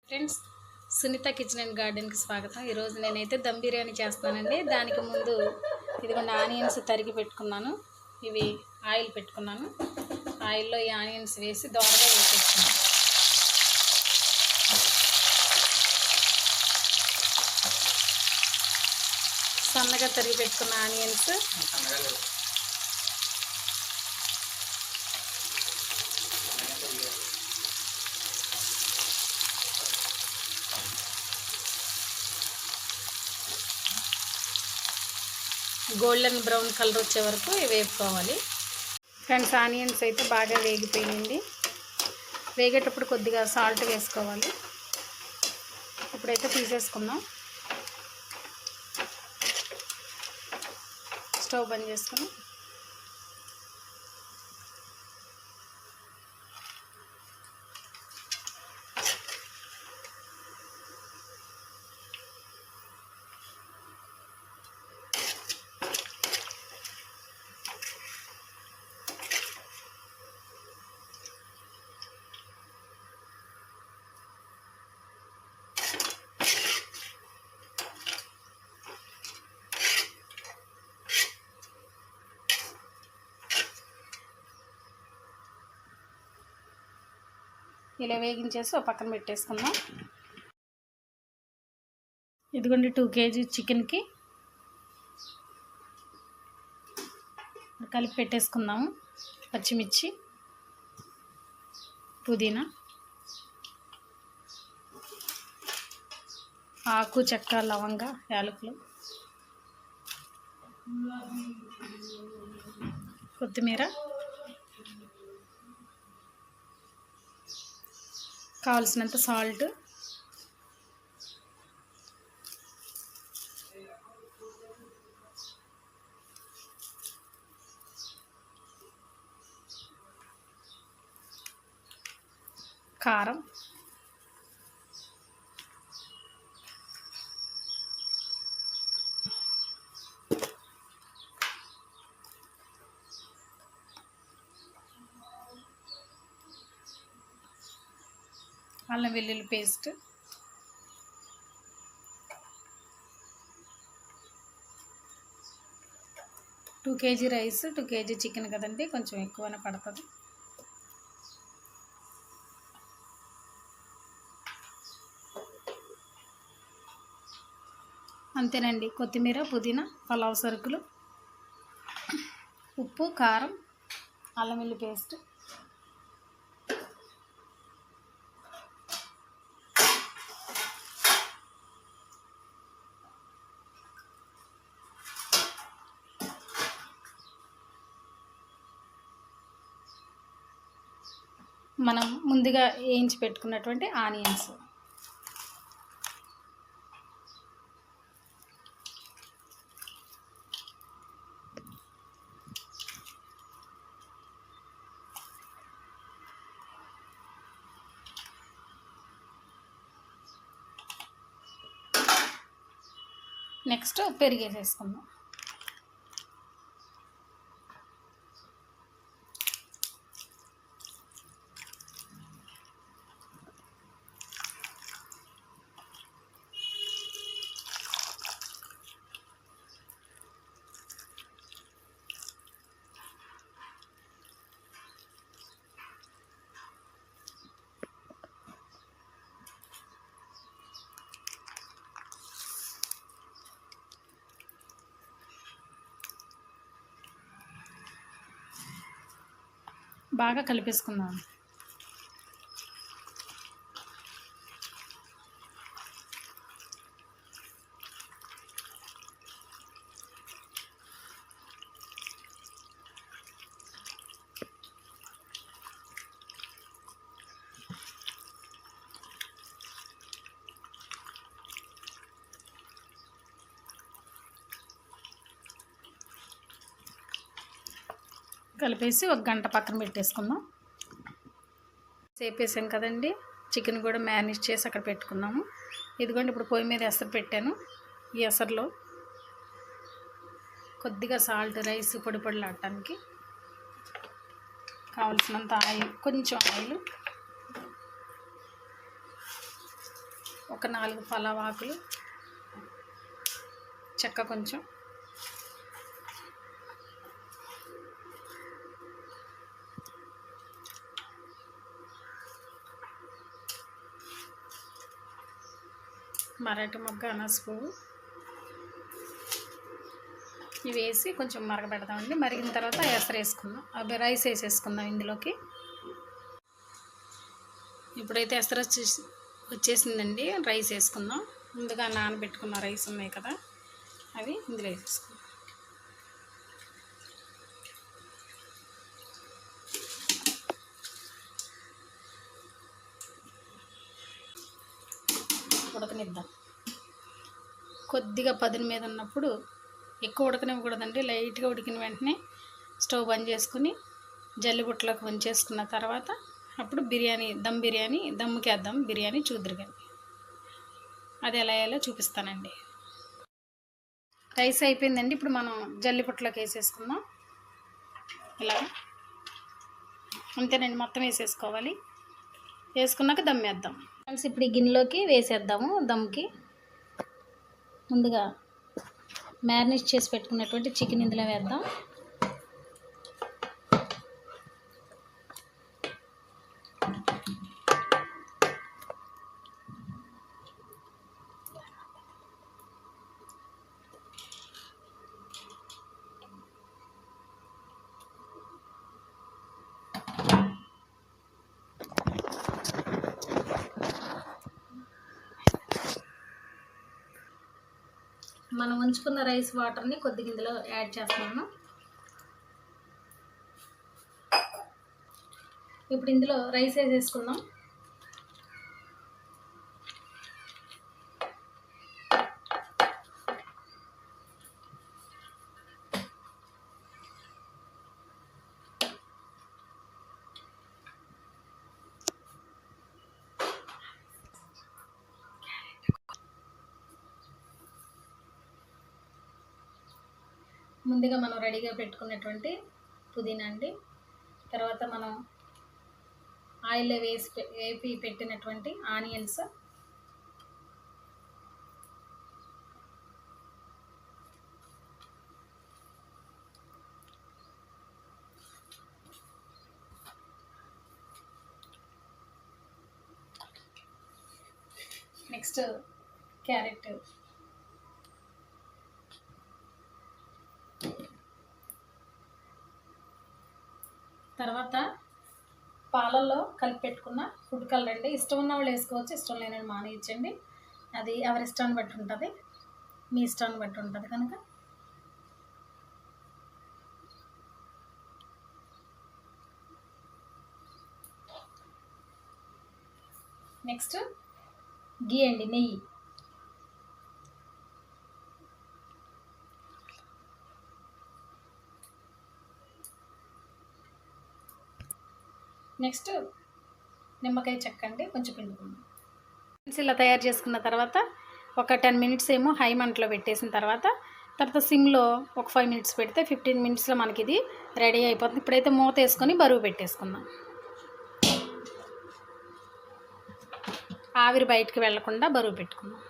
Friends, Sunitha kitchen and గార్డెన్కి స్వాగతం. ఈరోజు నేనైతే దమ్ బిర్యానీ చేస్తానండి. దానికి ముందు ఇదిగోండి ఆనియన్స్ తరిగి పెట్టుకున్నాను. ఇవి ఆయిల్ పెట్టుకున్నాను. ఆయిల్లో ఈ ఆనియన్స్ వేసి దోరగా వేసేస్తున్నాను. సన్నగా తరిగి పెట్టుకున్న ఆనియన్స్ గోల్డెన్ బ్రౌన్ కలర్ వచ్చే వరకు వేపుకోవాలి. ఫ్రెండ్స్, ఆనియన్స్ అయితే బాగా వేగిపోయింది. వేగేటప్పుడు కొద్దిగా సాల్ట్ వేసుకోవాలి. ఇప్పుడైతే తీసేసుకుందాం. స్టవ్ బంద్ చేసుకుని ఇలా వేగించేసి ఒక పక్కన పెట్టేసుకుందాం. ఇదిగోండి 2 kg చికెన్కి కలిపి పెట్టేసుకుందాము. పచ్చిమిర్చి, పుదీనా, ఆకు, చెక్క, లవంగ, యాలకులు, కొత్తిమీర, కావలసినంత సాల్ట్, కారం, అల్లం వెల్లుల్లి paste, 2 kg rice, 2 kg chicken కదండి, కొంచెం ఎక్కువనే పడుతుంది. అంతేనండి. కొత్తిమీర, పుదీనా, పలావ్ సరుకులు, ఉప్పు, కారం, అల్లం వెల్లుల్లి పేస్ట్, మనం ముందుగా వేయించి పెట్టుకున్నటువంటి ఆనియన్స్, నెక్స్ట్ పెరిగేసేసుకుందాం. బాగా కలిపేసుకుందాం. కలిపేసి ఒక గంట పక్కన పెట్టేసుకుందాం. సేపేసాం కదండి, చికెన్ కూడా మ్యారినేట్ చేసి అక్కడ పెట్టుకున్నాము. ఇదిగోండి ఇప్పుడు పొయ్యి మీద ఎసరు పెట్టాను. ఈ ఎసరులో కొద్దిగా సాల్ట్, రైస్ పొడి పొడిలాడటానికి కావలసినంత ఆయిల్, కొంచెం ఆయిల్, ఒక 4 పలావ్ ఆకులు, చెక్క కొంచెం, మరాఠీ మొగ్గ, అనాస పువ్వు ఇవి వేసి కొంచెం మరగబెడదామండి. మరిగిన తర్వాత ఎసరు వేసుకుందాం, అవి రైస్ వేసేసుకుందాం ఇందులోకి. ఇప్పుడైతే ఎసరు వచ్చేసిందండి, రైస్ వేసుకుందాం. ముందుగా నానబెట్టుకున్న రైస్ ఉన్నాయి కదా, అవి ఇందులో వేసేసుకుందాం. ఉడకనిద్దాం. కొద్దిగా పదును మీద ఉన్నప్పుడు, ఎక్కువ ఉడకనివ్వకూడదండి, లైట్గా ఉడికిన వెంటనే స్టవ్ బంద్ చేసుకుని జల్లిబుట్టలోకి వంచేసుకున్న తర్వాత అప్పుడు దమ్ బిర్యానీ దమ్ముకి వేద్దాం. బిర్యానీ చూద్దరు కానీ అది ఎలా వేయాలో చూపిస్తానండి. రైస్ అయిపోయిందండి. ఇప్పుడు మనం జల్లిబుట్టలోకి వేసేసుకుందాం. ఇలా అంతేనండి, మొత్తం వేసేసుకోవాలి. వేసుకున్నాక దమ్ వేద్దాం. ఫ్రెండ్స్, ఇప్పుడు ఈ గిన్నెలోకి వేసేద్దాము దమ్కి. ముందుగా మ్యారినేట్ చేసి పెట్టుకున్నటువంటి చికెన్ ఇందులో వేద్దాం. మనం ఉంచుకున్న రైస్ వాటర్ని కొద్దిగా ఇందులో యాడ్ చేస్తున్నాను. ఇప్పుడు ఇందులో రైస్ వేసేసుకుందాం. ముందుగా మనం రెడీగా పెట్టుకున్నటువంటి పుదీనా అండి, తర్వాత మనం ఆయిల్లో వేపి పెట్టినటువంటి ఆనియన్స్, నెక్స్ట్ క్యారెట్, తర్వాత పాలల్లో కలిపి పెట్టుకున్న ఫుడ్ కలర్ అండి. ఇష్టం ఉన్న వాళ్ళు వేసుకోవచ్చు, ఇష్టం లేని వాళ్ళు మానేయచ్చండి. అది ఎవరి ఇష్టాన్ని బట్టి ఉంటుంది, మీ ఇష్టాన్ని బట్టి ఉంటుంది కనుక. నెక్స్ట్ గీ అండి, నెయ్యి. నెక్స్ట్ నిమ్మకాయ చెక్క అండి, కొంచెం పిండుకుందాం. ఇలా తయారు చేసుకున్న తర్వాత ఒక 10 మినిట్స్ ఏమో హై మంటలో పెట్టేసిన తర్వాత సిమ్లో ఒక 5 మినిట్స్ పెడితే 15 మినిట్స్లో మనకి ఇది రెడీ అయిపోతుంది. ఇప్పుడైతే మూత వేసుకొని బరువు పెట్టేసుకుందాం. ఆవిరి బయటికి వెళ్లకుండా బరువు పెట్టుకుందాం.